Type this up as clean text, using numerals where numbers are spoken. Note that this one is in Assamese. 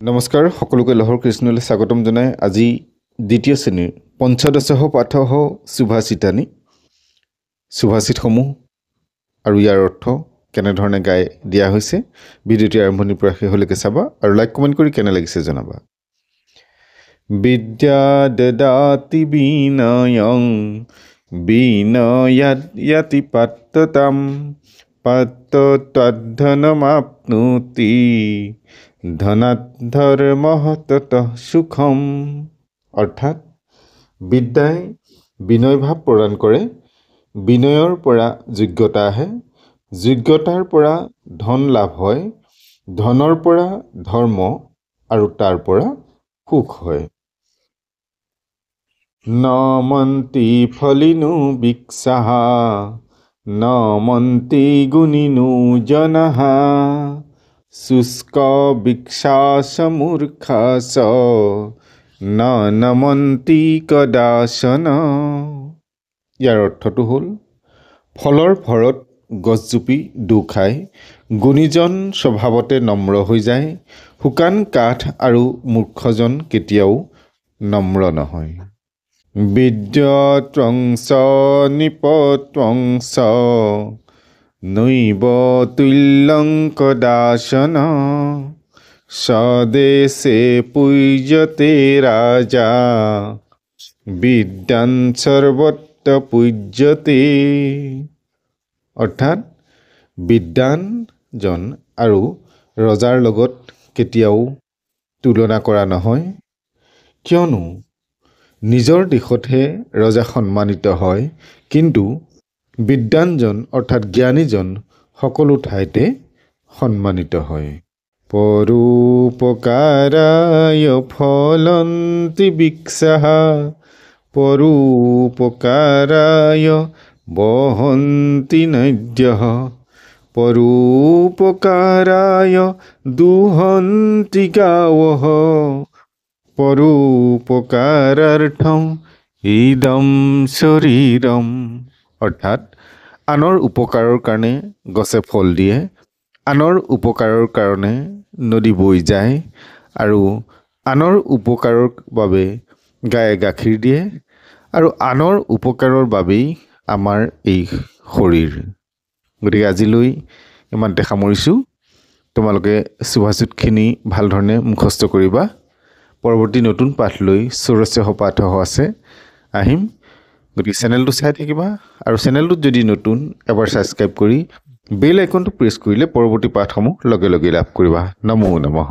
নমস্কাৰ সকলোকে লহৰ কৃষ্ণলৈ স্বাগতম জনাই আজি দ্বিতীয় শ্ৰেণীৰ পঞ্চদশহ পাঠহ সুভাষিতানি সুভাষিতসমূহ আৰু ইয়াৰ অৰ্থ কেনেধৰণে গাই দিয়া হৈছে ভিডিঅ'টি আৰম্ভণিৰ পৰা শেষলৈকে চাবা আৰু লাইক কমেণ্ট কৰি কেনে লাগিছে জনাবা। বিদ্যা দদাতি বিনয়ং বিনয়াত য়াতি পাত্ততাম পাত্ততদ্ধনমাপ্নুতি ধনাধৰ্মঃ সুখম। অৰ্থাৎ বিদ্যাই বিনয় ভাৱ প্ৰদান কৰে, বিনয়ৰ পৰা যোগ্যতা আহে, যোগ্যতাৰ পৰা ধন লাভ হয়, ধনৰ পৰা ধৰ্ম আৰু তাৰ পৰা সুখ হয়। ন মন্তি ফলিনো বিক্ষাঃ ন মন্তি গুণিনো জনাঃ শুষ্ক বৃক্ষাস মূৰ্খাস ন নমন্তি কদাচন। ইয়াৰ অৰ্থটো হ'ল ফলৰ ভৰত গছজোপি দু খায়, গুণীজন স্বভাৱতে নম্ৰ হৈ যায়, শুকান কাঠ আৰু মূৰ্খজন কেতিয়াও নম্ৰ নহয়। বিদ্যত্বংস নিপত্বংস নৈব তুল্যং কদাচন স্বদেশে পূজ্যতে ৰাজা বিদ্যান সৰ্বত্ৰ পূজ্যতে। অৰ্থাৎ বিদ্যানজন আৰু ৰজাৰ লগত কেতিয়াও তুলনা কৰা নহয়, কিয়নো নিজৰ দেশতহে ৰজা সন্মানিত হয়, কিন্তু বিদ্যানজন অৰ্থাৎ জ্ঞানীজন সকলো ঠাইতে সন্মানিত হয়। পৰোপকাৰায় ফলন্তি বৃক্ষাঃ পৰোপকাৰায় বহন্তি নদ্যঃ পৰোপকাৰায় দুহন্তি গাৱঃ পৰোপকাৰাৰ্থং ইদম শৰীৰম। অৰ্থাৎ আনৰ উপকাৰৰ কাৰণে গছে ফল দিয়ে, আনৰ উপকাৰৰ কাৰণে নদী বৈ যায় আৰু আনৰ উপকাৰৰ বাবে গায়ে গাখীৰ দিয়ে আৰু আনৰ উপকাৰৰ বাবেই আমাৰ এই শৰীৰ। গতিকে আজিলৈ ইমানতে সামৰিছোঁ। তোমালোকে সুভাষিতখিনি ভাল ধৰণে মুখস্থ কৰিবা। পৰৱৰ্তী নতুন পাঠ লৈ ষোড়শহ পাঠহ আছে আহিম। গতিকে চেনেলটো চাই থাকিবা আৰু চেনেলটোত যদি নতুন এবাৰ ছাবস্ক্ৰাইব কৰি বেল আইকনটো প্ৰেছ কৰিলে পৰৱৰ্তী পাঠসমূহ লগে লগে লাভ কৰিবা। নমো নমঃ।